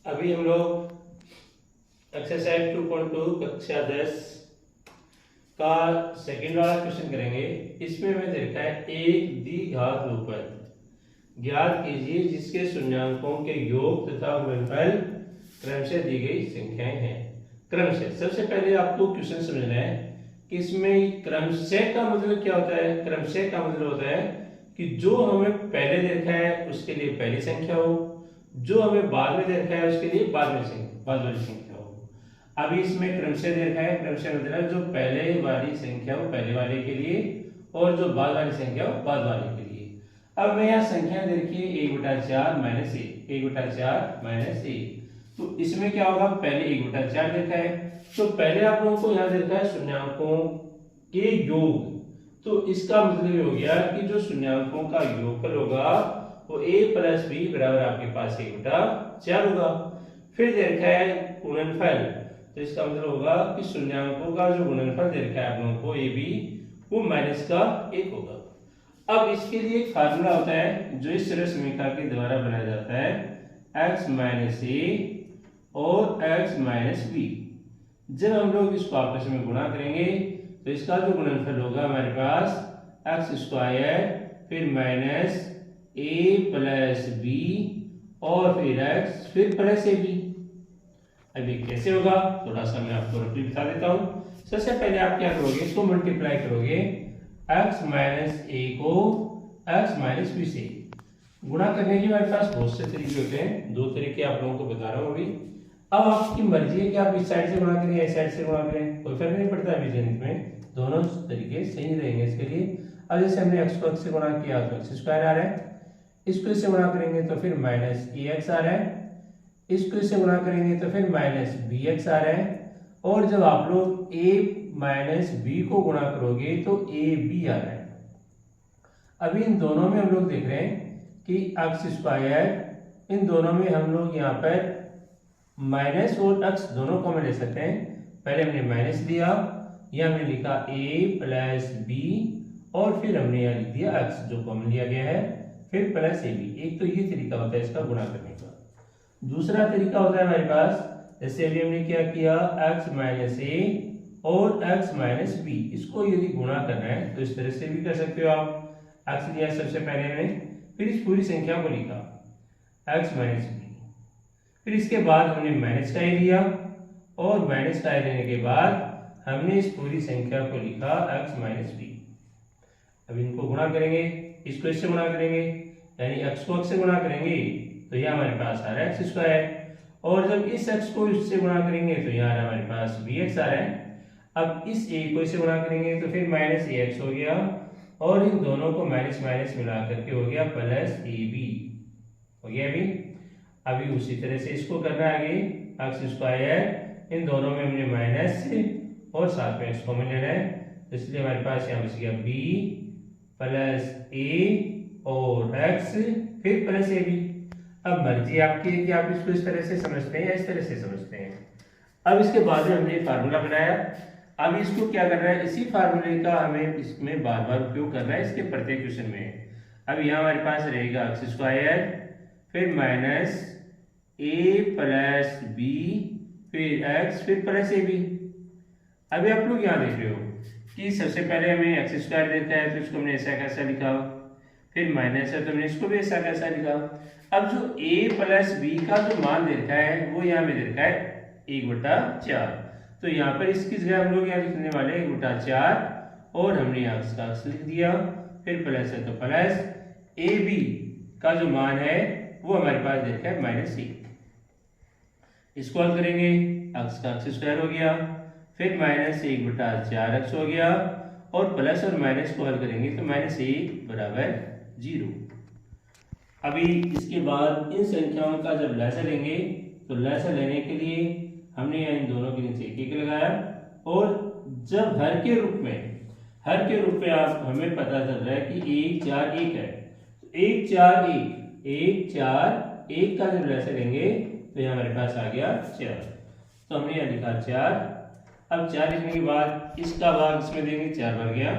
अभी हम लोग एक्सरसाइज 2.2 कक्षा 10 का सेकंड वाला क्वेश्चन करेंगे। इसमें हमें देखा है एक द्विघात बहुपद ज्ञात कीजिए जिसके शून्यांकों के योग तथा गुणनफल क्रमशः दी गई संख्याएं हैं। क्रमशः सबसे पहले आपको क्वेश्चन समझना है कि इसमें क्रमशः का मतलब क्या होता है। क्रमशः का मतलब होता है कि जो हमें पहले देखा है उसके लिए पहली संख्या हो, जो हमें बाद में देखा है उसके लिए बाद वाली संख्या हो। अभी इसमें क्रमशः देखा है, क्रमशः मतलब जो पहले वाली संख्या हो पहले वाले के लिए और जो बाद वाली संख्या हो बाद वाले के लिए। अब मैं यहाँ संख्या देखिए 1/4 माइनस 1/4 माइनस 1। तो इसमें क्या होगा, पहले 1/4 देखा है तो पहले आप लोगों को यहाँ देखा है शून्यांकों के योग। तो इसका मतलब ये हो गया कि जो शून्यांकों का योगफल होगा वो a प्लस b बराबर आपके पास 1/4 होगा। फिर देखा है गुणनफल, तो इसका मतलब होगा कि शून्यांकों का जो गुणनफल देखा है आप लोगों को ab वो माइनस का 1 होगा। अब इसके लिए एक फार्मूला होता है जो इस तरह समीकरण के द्वारा बनाया जाता है, x माइनस a और x माइनस b। जब हम लोग इसको आपस में गुणा करेंगे तो इसका जो गुणनफल होगा हमारे पास एक्स स्क्वायर फिर माइनस a प्लस b और फिर x फिर प्लस ab। अब ये कैसे होगा थोड़ा सा मैं आपको रफली बता देता हूँ। सबसे पहले आप क्या करोगे, इसको मल्टीप्लाई करोगे x माइनस a को x माइनस b से। गुणा करने के हमारे पास बहुत से तरीके होते हैं, दो तरीके आप लोगों को बता रहा हूँ अभी। अब आपकी मर्जी है कि आप इस साइड से गुणा करें या इस साइड से गुणा करें, कोई फर्क नहीं पड़ता अभी गणित में, दोनों तरीके सही रहेंगे इसके लिए। अब जैसे हमने x को x से गुणा किया तो x स्क्वायर आ रहा है, इसको इससे गुणा करेंगे तो फिर माइनस ax आ रहा है, इसको इससे गुणा करेंगे तो फिर माइनस bx आ रहा है, और जब आप लोग a माइनस b को गुणा करोगे तो ab आ रहा है। अभी इन दोनों में हम लोग देख रहे हैं कि x स्क्वायर, इन दोनों में हम लोग यहाँ पर माइनस और x दोनों कॉमन ले सकते हैं। पहले हमने माइनस लिया, यहाँ हमने लिखा a प्लस b और फिर हमने यहाँ लिख दिया x जो कॉमन लिया गया है, फिर प्लस ab। एक तो ये तरीका होता है इसका गुणा करने का। दूसरा तरीका होता है हमारे पास, जैसे अभी हमने क्या किया x माइनस a और x माइनस b, इसको यदि गुणा करना है तो इस तरह से भी कर सकते हो आप। x लिया सबसे पहले हमने, फिर इस पूरी संख्या को लिखा x माइनस b, फिर इसके बाद हमने माइनस का a लिया और माइनस का a लेने के बाद हमने इस पूरी संख्या को लिखा x माइनस b। अब इनको गुणा करेंगे, इसको इससे गुणा करेंगे यानी x को x से गुणा करेंगे तो यह हमारे पास आ रहा है एक्स स्क्वायर, और जब इस x को इससे गुणा करेंगे तो यहाँ हमारे पास bx आ रहा है। अब इस a को इससे गुणा करेंगे तो फिर माइनस ax हो गया, और इन दोनों को माइनस माइनस मिला करके हो गया प्लस ab हो गया। अभी उसी तरह से इसको करना है आगे, एक्स स्क्वायर, इन दोनों में हमने माइनस और साथ में एक्स कॉमन लेना है, तो इसलिए हमारे पास यहाँ बच गया b प्लस a और x फिर प्लस ab। अब मर्जी आपकी है कि आप इसको इस तरह से समझते हैं या इस तरह से समझते हैं। अब इसके बाद में हमने फार्मूला बनाया, अब इसको क्या करना है, इसी फार्मूले का हमें इसमें बार बार उपयोग करना है इसके प्रत्येक क्वेश्चन में। अब यहाँ हमारे पास रहेगा एक्स स्क्वायर फिर माइनस a प्लस b फिर x फिर प्लस ab। अभी आप लोग यहाँ देख रहे हो कि सबसे पहले हमें एक्स स्क्वायर देता है तो इसको हमने ऐसा कैसा लिखा, फिर माइनस है तो हमने इसको भी ऐसा कैसा लिखा। अब जो a प्लस b का जो मान दे रखा है वो यहाँ में दे रखा है 1/4, तो यहाँ पर इसकी जगह हम लोग यहाँ लिखने वाले 1/4 और हमने यहाँ का लिख दिया, फिर प्लस है तो प्लस ab का जो मान है वो हमारे पास दे रखा है -1। इसको हल करेंगे, x का x स्क्वायर हो गया, फिर माइनस 1/4x हो गया, और प्लस और माइनस को हल करेंगे तो -1 बराबर 0। अभी इसके बाद इन संख्याओं का जब लसाअ लेंगे तो लसाअ लेने के लिए हमने यहाँ इन दोनों के नीचे 1 लगाया, और जब हर के रूप में आप हमें पता चल रहा है कि 1 4 1 है, 1 4 1 4 1 का जब लसाअ लेंगे तो यहाँ हमारे पास आ गया 4, तो हमने यहाँ लिखा 4। अब 4 लिखने के बाद इसका भाग इसमें देंगे, 4 बन गया,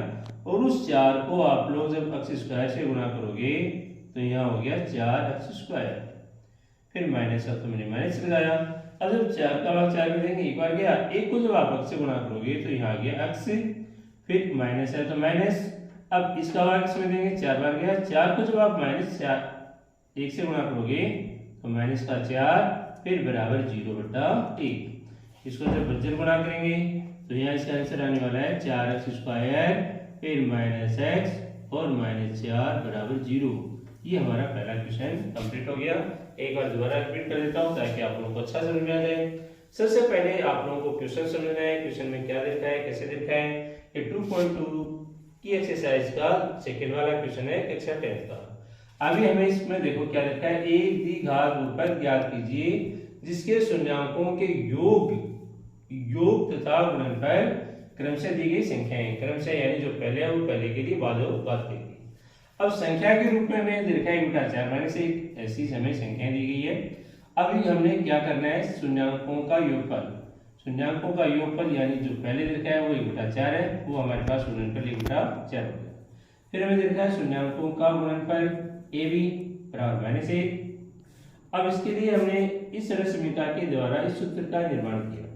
और उस 4 को आप लोग जब एक्स स्क्वायर से गुणा करोगे तो यहाँ हो गया 4x स्क्वायर। फिर माइनस का तो मैंने माइनस लगाया। अब जब 4 का भाग 4 में देंगे एक बार गया, एक को जब आप x से गुणा करोगे तो यहाँ आ गया x, फिर माइनस है तो माइनस। अब इसका भाग इसमें देंगे 4 बार गया, 4 को जब आप माइनस 4 1 से गुणा करोगे तो माइनस का 4 फिर बराबर 0/1। इसको जब बज्जर गुणा करेंगे तो यहाँ इसका आंसर आने वाला है 4x² फिर माइनस x और माइनस 4 बराबर 0। ये हमारा पहला क्वेश्चन कंप्लीट हो गया। एक बार दोबारा रिपीट कर देता हूँ ताकि आप लोगों को अच्छा समझ में आ जाए। सबसे पहले आप लोगों को क्वेश्चन समझना है, क्वेश्चन में क्या देखा है, कैसे देखा है। ये 2.2 की एक्सरसाइज का सेकंड वाला क्वेश्चन है कक्षा 10 का। अभी हमें इसमें देखो क्या देखा है, एक द्विघात बहुपद ज्ञात कीजिए जिसके शून्यांकों के योग तथा गुणनफल क्रमशः दी गई संख्याएं, क्रमशः यानी जो पहले है वो पहले के लिए बाद के लिए। अब संख्या के रूप में हमें देखा है बटा 4 माइनस 1 ऐसी हमें संख्याएं दी गई है। अभी हमने क्या करना है, शून्यांकों का योगफल, शून्यांकों का योगफल यानी जो पहले देखा है वो 1/4 है, वो हमारे पास गुणनफल 1/4 हो गया। फिर हमें देखा है शून्यांकों का गुणनफल ab बराबर -1। अब इसके लिए हमने इस रश्मिका के द्वारा इस सूत्र का निर्माण किया।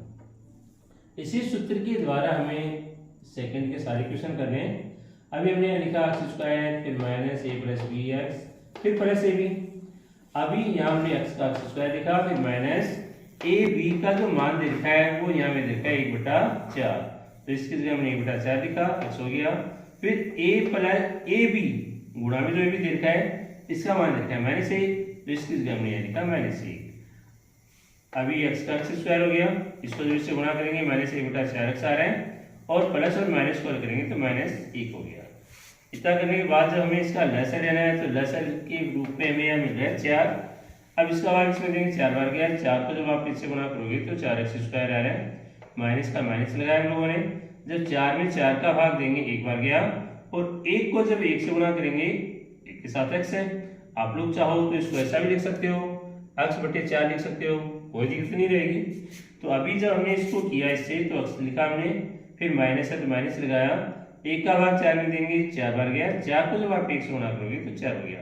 इसी सूत्र के द्वारा हमें सेकंड के सारे क्वेश्चन करने हैं। अभी हमने लिखा x² फिर माइनस a + bx फिर प्लस ab। अभी यहाँ हमने x का x² लिखा फिर माइनस ab का जो मान देखा है वो यहाँ में देखा है 1/4, तो इसके लिए हमने 1/4 लिखा, x हो गया। फिर a + ab गुणा में जो ab देखा है इसका मान देखा है -1, तो इसके लिए हमने लिखा -1। अभी x का x² हो गया, इसको जो इससे गुणा करेंगे -1/4x आ रहा है और प्लस और माइनस को करेंगे तो -1 हो गया। इतना करने के बाद जब हमें इसका लसर लेना है तो लसर के रूप में हमें यहाँ मिल रहा है 4। अब इसका भाग इसमें देंगे 4 बार गया, 4 को जब आप इससे गुणा करोगे तो 4x² आ रहा है, माइनस का माइनस लगाया हम लोगों ने। जब 4 में 4 का भाग देंगे एक बार गया और 1 को जब 1 से गुणा करेंगे 1 के साथ x है। आप लोग चाहो तो इसको ऐसा भी लिख सकते हो, x/4 लिख सकते हो, कोई दिक्कत नहीं रहेगी। तो अभी जब हमने इसको किया इससे तो x लिखा हमने, फिर माइनस है तो माइनस लगाया, 1 का भाग 4 में देंगे 4 बार गया, 4 को जब आप 1 से गुणा करोगे तो 4 हो गया,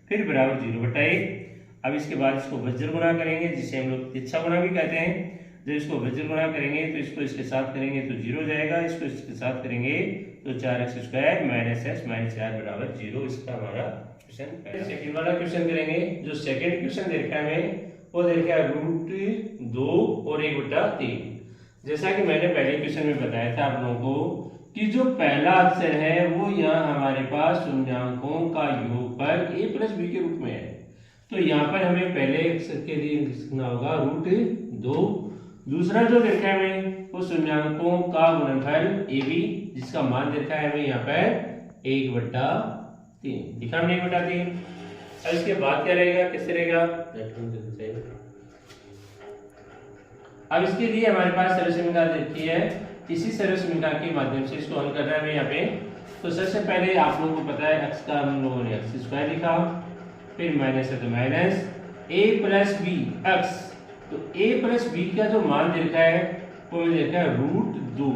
फिर बराबर 0/1। अब इसके बाद इसको वज्र गुणा करेंगे जिसे हम लोग तिरछा गुणा भी कहते हैं। जब इसको वज्र गुणा करेंगे तो इसको इसके साथ करेंगे तो 0 हो जाएगा, इसको इसके साथ करेंगे तो 4x² माइनस x माइनस 4 बराबर 0। इसका हमारा क्वेश्चन सेकंड वाला क्वेश्चन करेंगे। जो सेकंड क्वेश्चन देखा है हमें वो देखा है √2 और 1/3। जैसा कि मैंने पहले क्वेश्चन में बताया था आप लोगों को कि जो पहला अक्षर है वो यहाँ हमारे पास शून्यांकों का योगफल a + b के रूप में है, तो यहाँ पर हमें पहले अक्षर के लिए लिखना होगा √2। दूसरा जो देखा है हमें वो शून्यांकों का गुणनफल ab जिसका मान देखा है हमें यहाँ पर 1/3 लिखा हमने 1/3। अब इसके बाद क्या रहेगा, कैसे रहेगा, अब इसके लिए हमारे पास सरसमीका देखी है, इसी सरसमीका के माध्यम से इसको हल करना है हमें यहाँ पे। तो सबसे पहले आप लोगों को पता है x का हम लोगों ने x² लिखा, फिर माइनस है तो माइनस a + b x, तो a + b का जो मान देखा है वो हमें देखा है √2,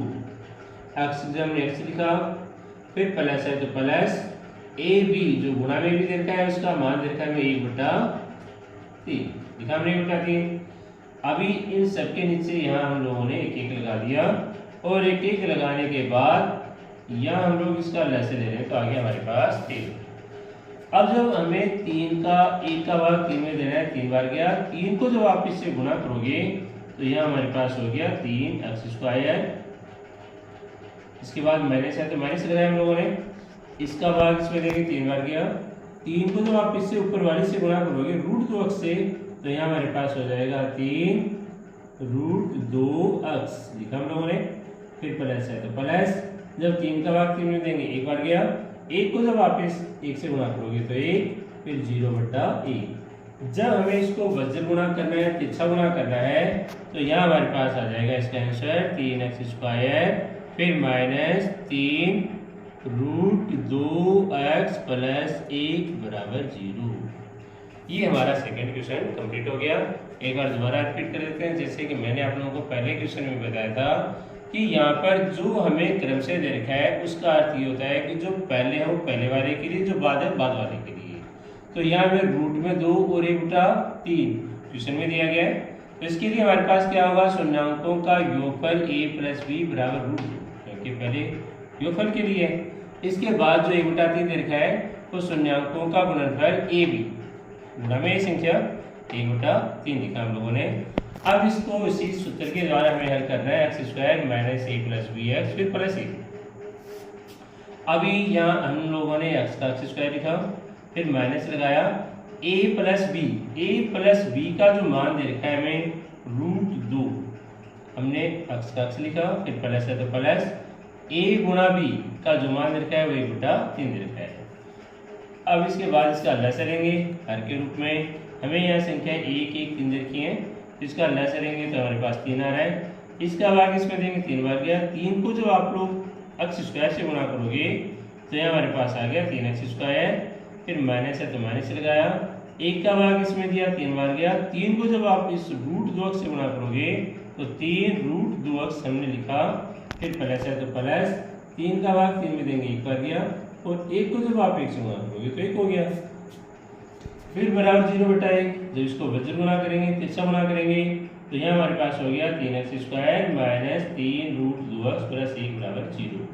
x जब हमने x लिखा, फिर प्लस है तो प्लस ab जो गुणा में भी देखा है उसका मान देखा है 1/3 लिखा हमने 1/3। अभी इन सबके नीचे यहाँ हम लोगों ने एक एक लगा दिया और एक एक लगाने के बाद यहाँ हम लोग इसका लसर ले रहे हैं तो आ गया हमारे पास 3। अब जब हमें 3 का 1 का भाग 3 में देना है, 3 बार गया, 3 को जब आप इससे गुणा करोगे तो यहाँ हमारे पास हो गया 3x²। इसके बाद माइनस है तो माइनस लगाया हम लोगों ने, इसका भाग इसमें देंगे 3 बार गया, 3 को जब आप इससे ऊपर वाले से गुणा करोगे √2x से तो यहाँ हमारे पास हो जाएगा 3√2x लिखा हम लोगों ने, फिर प्लस है तो प्लस, जब 3 का भाग 3 में देंगे 1 बार गया, 1 को जब वापस 1 से गुणा करोगे तो 1, फिर 0/1। जब हमें इसको वज्र गुणा करना है, तिरछा गुणा करना है तो यहाँ हमारे पास आ जाएगा इसका आंसर 3x² फिर माइनस 3√2x + 1 बराबर 0। ये हमारा सेकंड क्वेश्चन कंप्लीट हो गया। एक बार दोबारा रिपीट कर देते हैं। जैसे कि मैंने आप लोगों को पहले क्वेश्चन में बताया था कि यहाँ पर जो हमें क्रम से दे रखा है उसका अर्थ ये होता है कि जो पहले है वो पहले वाले के लिए, जो बाद है बाद वाले के लिए। तो यहाँ में रूट में 2 और 1/3 क्वेश्चन में दिया गया है। तो इसके लिए हमारे पास क्या होगा, शून्यांकों का योगफल a प्लस बी बराबर रूट, क्योंकि पहले योगफल के लिए है। इसके बाद जो 1/3 दे रखा है तो शून्यांकों का गुणनफल a b गुणा में संख्या 1/3 लिखा हम लोगों ने। अब इसको इसी सूत्र के द्वारा हमें हल करना है, x square minus a plus b x फिर प्लस a। अभी यहाँ हम लोगों ने x का x स्क्वायर लिखा, फिर माइनस लगाया a प्लस बी का जो मान दे रखा है हमें √2, हमने x का x लिखा, फिर प्लस है तो प्लस a गुणा b का जो मान दे रखा है वो 1/3 दे रखा है। अब इसके बाद इसका लस करेंगे हर के रूप में, हमें यहाँ संख्या 1 1 3 रखी है, इसका लस करेंगे तो हमारे पास 3 आ रहा है। इसका भाग इसमें देंगे 3 बार गया, 3 को जब आप लोग x स्क्वायर से गुणा करोगे तो यहाँ हमारे पास आ गया 3x स्क्वायर, फिर माइनस है तो माइनस लगाया, 1 का भाग इसमें दिया 3 बार गया, 3 को जब आप इस √2x से गुणा करोगे तो 3 √2x हमने लिखा, फिर प्लस है तो प्लस, 3 का भाग 3 में देंगे 1 बार गया, और 1 को जब आप 1 से गुणा करोगे तो 1 हो गया, फिर बराबर 0/1। जब इसको वज्र गुणा करेंगे तिरछा गुणा करेंगे तो यहाँ हमारे पास हो गया 3x square minus 3 √2x plus 1 बराबर 0।